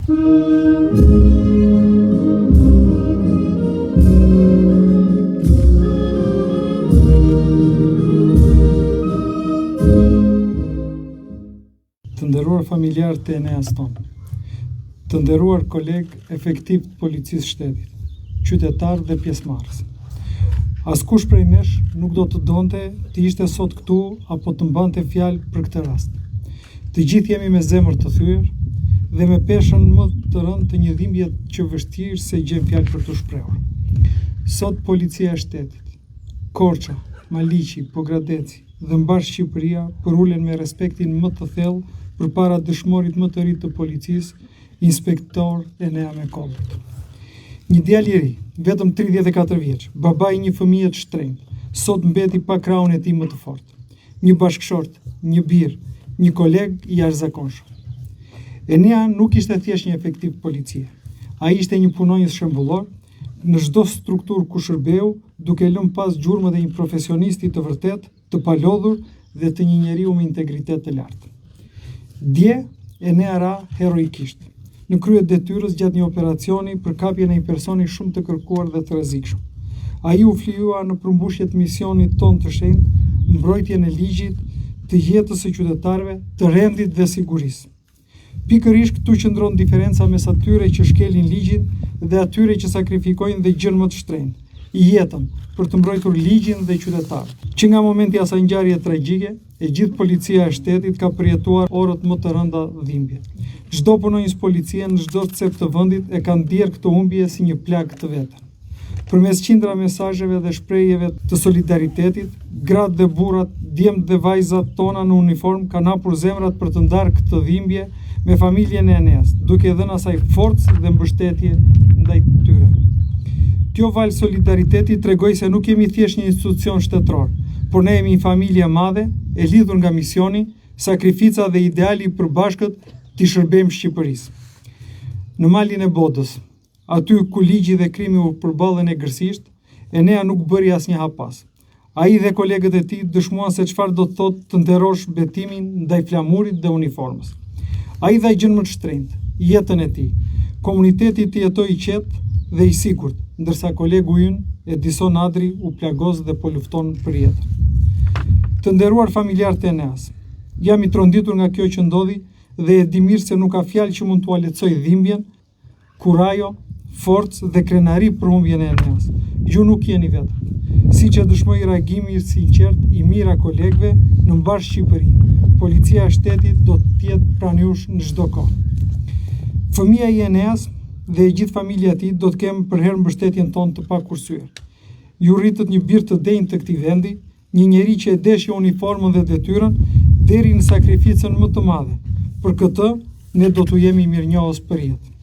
Të nderuar familjarë të Eneas tonë, të nderuar koleg efektiv të policisë shtetit, qytetar dhe pjesëmarrës. Askush prej nesh nuk do të donte të ishte sot këtu apo të mbante fjalë për këtë rast. Të gjithë jemi me zemër të thyer dhe me peshën më të rëndë të një dhimbje që vështirë se gjen fjalë për të shprehur. Sot policia e shtetit, Korça, Maliqi, Pogradeci dhe mbar Shqipëria përulen me respektin më të thellë përpara dëshmorit më të ri të policisë, inspektor Enea Mekollët. Një djalë i ri, vetëm 34 vjeç, babai një fëmijë të shtrenjtë, sot mbeti pa krahun e tij më të fortë. Një bashkëshort, një birë, një koleg i jashtëzakonshëm. Enea nuk ishte thjesht një efektiv policie. Ai ishte një punonjës shembullor në çdo strukturë ku shërbeu, duke lënë pas gjurmë dhe një profesionisti të vërtet, të palodhur dhe të një njeriu me integritet të lartë. Dje, Enea ra heroikisht në krye detyrës gjatë një operacioni për kapjen e një personi shumë të kërkuar dhe të rrezikshëm. Ai u flijua në përmbushje të misionit tonë të shenjtë, mbrojtjen e ligjit, të jetës së qytetarëve, të rendit dhe sigurisë. Pikërisht këtu qëndron diferenca mes atyre që shkelin ligjin dhe atyre që sakrifikojnë dhe gjën më të shtrenjtë, jetën për të mbrojtur ligjin dhe qytetarët. Që nga momenti i asaj ngjarje tragjike, e gjithë policia e shtetit ka përjetuar orët më të rënda dhimbje. Çdo punonjës policie në çdo cep të vendit e ka ndjerë këtë humbje si një plagë të vetën. Përmes qindra mesazheve dhe shprehjeve të solidaritetit, gratë dhe burrat, djemtë dhe vajzat tona në uniform kanë hapur zemrat për të ndarë këtë dhimbje me familjen e Eneas, duke dhënë asaj forcë dhe mbështetje ndaj tyre. Kjo valë solidariteti tregoi se nuk jemi thjesht një institucion shtetëror, por ne jemi një familje e madhe, e lidhur nga misioni, sakrifica dhe ideali i përbashkët t'i shërbejmë Shqipërisë. Në malin e Bodës, aty ku ligji dhe krimi u përballen egërsisht, Enea nuk bëri asnjë hapas. Ai dhe kolegët e tij dëshmuan se çfarë do të thotë të nderosh betimin ndaj flamurit dhe uniformës. Ai dha gjën më të shtrenjtë, jetën e tij. Komuniteti të jetoj i qetë dhe i sigurt, ndërsa kolegu ynë, Edison Adri, u plagos dhe po lufton për jetën. Të nderuar familjarë të Eneas, jam i tronditur nga kjo që ndodhi dhe e di mirë se nuk ka fjalë që mund t'u lehtësoj dhimbjen, kurajo, forcë dhe krenari për humbjen e Eneas. Ju nuk jeni vetëm. Siç e dëshmoi reagimi i sinqert i mira kolegëve në mbar Shqipëri, policia e shtetit do të jetë pranë jush në çdo kohë. Fëmia i Eneas dhe e gjithë familja e tij do të kemë për herë mbështetjen tonë të pakursyer. Ju rritët një bir të denjë të këtij vendi, një njeri që e deshi uniformën dhe detyrën deri në sakrificën më të madhe. Për këtë, ne do t'u jemi mirënjohës për jetë.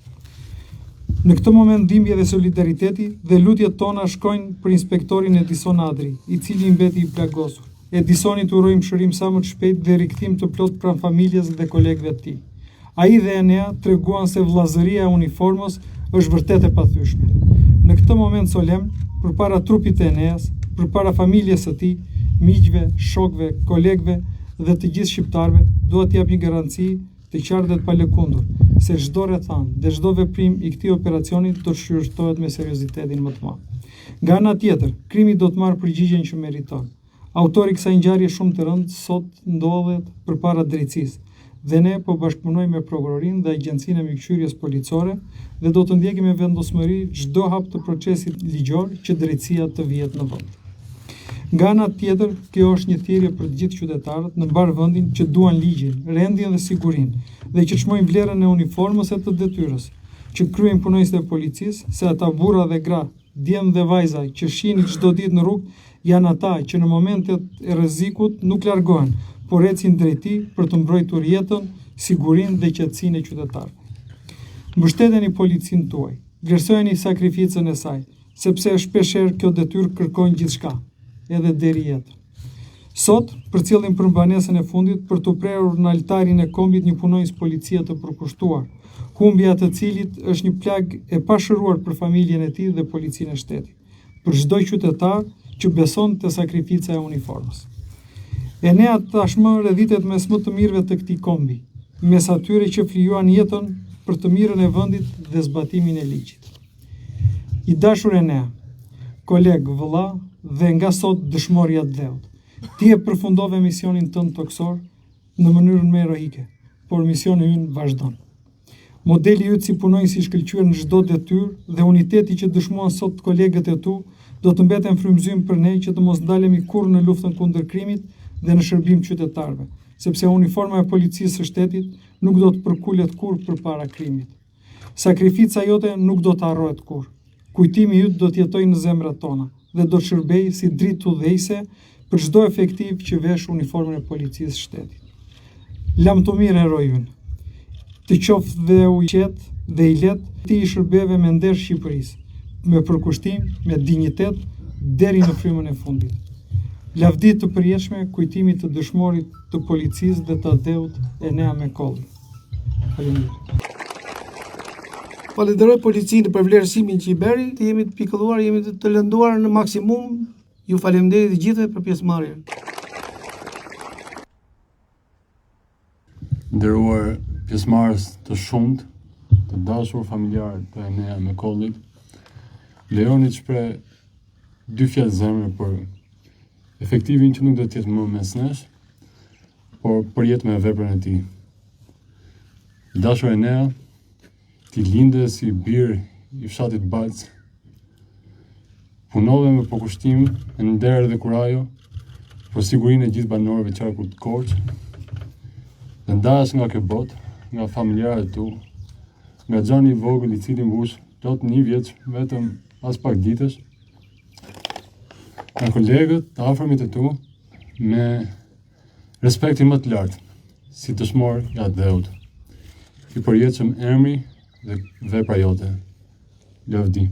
Në këtë moment dhimbje dhe solidariteti dhe lutjet tona shkojnë për inspektorin Edison Adri, i cili mbeti i plagosur. Edisonit urojmë shërim sa më të shpejt dhe rikthim të plot pranë familjes dhe kolegëve të tij. Ai dhe Enea treguan se vllazëria e uniformës është vërtet e pathyeshme. Në këtë moment solemn, përpara trupit të Eneas, përpara familjes së tij, miqve, shokëve, kolegëve dhe të gjithë shqiptarëve, dua t'jap një garanci të qartë dhe të palëkundur, se çdo rrethanë dhe çdo veprim i këtij operacioni do të shqyrtohet me seriozitetin më të madh. Nga ana tjetër, krimi do të marrë përgjigjen që meriton. Autori i kësaj ngjarje shumë të rëndë sot ndodhet përpara drejtësisë dhe ne po bashkëpunojmë me prokurorinë dhe agjencinë e mbikëqyrjes policore dhe do të ndjekim me vendosmëri çdo hap të procesit ligjor që drejtësia të vihet në vend. Nga ana tjetër, kjo është një thirrje për të gjithë qytetarët në mbar vendin që duan ligjin, rendin dhe sigurinë dhe që çmojnë vlerën e uniformës e të detyrës, që kryejnë punonjësit e policisë, se ata burra dhe gra, djemë dhe vajza që shihni çdo ditë në rrugë janë ata që në momentet e rrezikut nuk largohen, por ecin drejti për të mbrojtur jetën, sigurinë dhe qetësinë e qytetarëve. Mbështeteni policinë tuaj, vlerësojeni sakrificën e saj, sepse shpeshherë kjo detyrë kërkon gjithçka, edhe deri jetën. Sot, përcjellim për mbanesën e fundit për të prerur në altarin e kombit një punonjës policie të përkushtuar, humbja të cilit është një plag e pashëruar për familjen e tij dhe policinë e shtetit, për çdo qytetar që beson te sakrifica e uniformës. Enea tashmë redhitet mes më të mirëve të këtij kombi, mes atyre që flijuan jetën për të mirën e vendit dhe zbatimin e ligjit. I dashur Enea, koleg, vëlla dhe nga sot dëshmorja të dheut. Ti e përfundove misionin tënd toksor në mënyrën më heroike, por misioni ynë vazhdon. Modeli yt si punojnë si shkëlqyer në çdo detyrë dhe uniteti që dëshmuan sot kolegët e tu do të mbeten frymëzim për ne që të mos ndalemi kurrë në luftën kundër krimit dhe në shërbim qytetarëve, sepse uniforma e policisë së shtetit nuk do të përkulet kurrë përpara krimit. Sakrifica jote nuk do të harrohet kurrë. Kujtimi yt do të jetojë në zemrat tona dhe do të shërbejë si dritë udhëheqëse për çdo efektiv që vesh uniformën e policisë së shtetit. Lam të mirë heroi ynë. Të qoftë dhe u qetë dhe i letë, ti i shërbeve me nder Shqipërisë, me përkushtim, me dinjitet, deri në frymën e fundit. Lavdi të përjetshme kujtimit të dëshmorit të policisë dhe të dheut Enea Mekolli. Faleminderit. Falenderoj policinë për vlerësimin që i beri, të jemi të pikëlluar, jemi të lënduar në maksimum. Ju faleminderit të gjithëve për pjesëmarrjen. Nderuar pjesëmarrës të shumt, të dashur familjarë të Enea Mekollit, lejoni të shpreh dy fjalë zemre për efektivin që nuk do të jetë më mes nesh, por përjet me veprën e tij. Dashur Enea, ti linde si bir i fshatit Balc, punove me përkushtim, me nder dhe kurajo, për sigurinë e gjithë banorëve të qarkut të Korç, dhe ndahesh nga kjo botë, nga familjarët tu, nga xhani i vogël i cili mbush plot 1 vjeç vetëm as pak ditësh, nga kolegët të afërmit e tu, me respektin më të lartë, si dëshmor nga dheut. I përjetshëm emri dhe vepra jote. Lavdi.